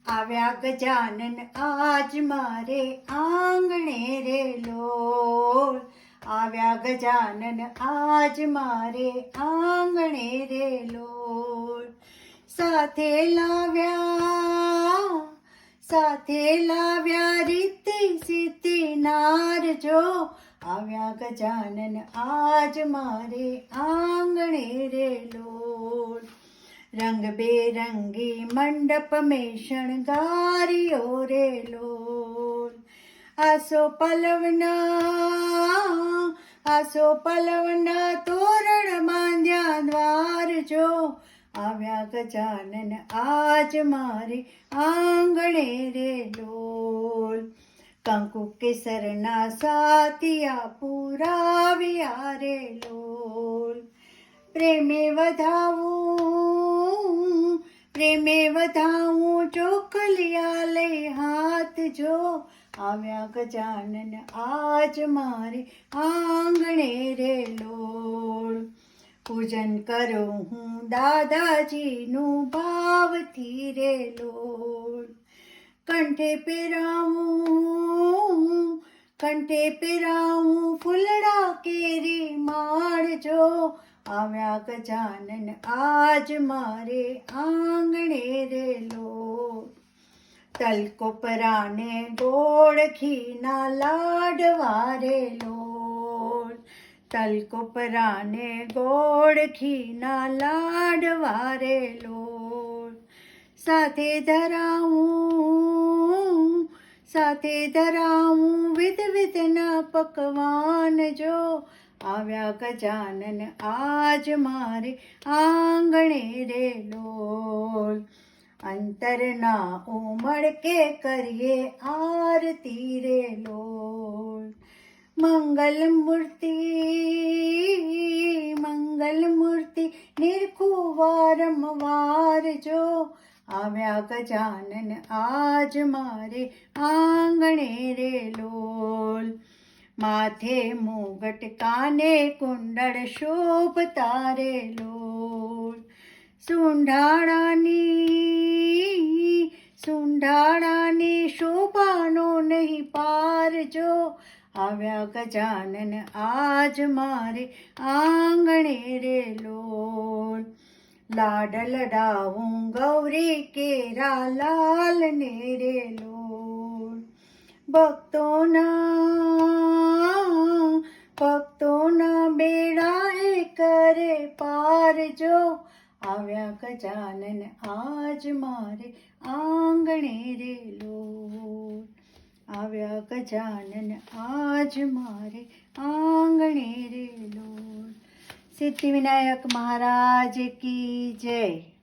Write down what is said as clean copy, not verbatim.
આવ્યા ગજાનન આજ મારે આંગણે રે લોલ. આવ્યા ગજાનન આજ મારે આંગણે રે લોલ. સાથે લાવ્યા રીતિ સીતિ નારજો. આવ્યા ગજાનન આજ મારે આંગણે રે લોલ. રંગબેરંગી મંડપ में શણગાર્યો રે લોલ. આસો પલવના તોરણ બાંધ્યા દ્વાર જો. આવ્યા ગજાનન આજ મારે આંગણે રે લોલ. કંકુ કેસરના સાતિયા પુરાવ્યા રે લોલ. પ્રેમે વધાવું ચોકલિયા લઈ હાથ જો. આવ્યા ગજાનન આજ મારે આંગણે રે લોલ. પૂજન કરું હું દાદાજીનું ભાવથી રે લોલ. કંઠે પહેરાવું ફૂલડા કેરી માળ જો. આવ્યા ગજાનન આજ મારે આંગણે રે લોલ. તલકોપરાને ગોળ ઘીના લાડવા રે લોલ. તલકોપરાને ગોળ ઘીના લાડવા રે લોલ. સાથે ધરાવું વિધના પકવાન જો. આવ્યા ગજાનન આજ મારે આંગણે રે લોલ. અંતરના ઉમળકે કરીએ આરતી રે લોલ. મંગલ મૂર્તિ નિરખું વારંવાર જો. આવ્યા ગજાનન આજ મારે આંગણે રે લોલ. માથે મુગટ કાને કુંડળ શોભતા રે લોલ. સુંઢાળાની શોભાનો નહીં પાર જો. આવ્યા ગજાનન આજ મારે આંગણે રે લોલ. લાડ લડાવું ગૌરી કેરા લાલ ને રે લોલ. ભક્તોના બેડા એ કરે પાર જો. આવ્યા ગજાનન આજ મારે આંગણે રે લોલ. આવ્યા ગજાનન આજ મારે આંગણે રે લોલ. સિદ્ધિવિનાયક મહારાજ કી જય.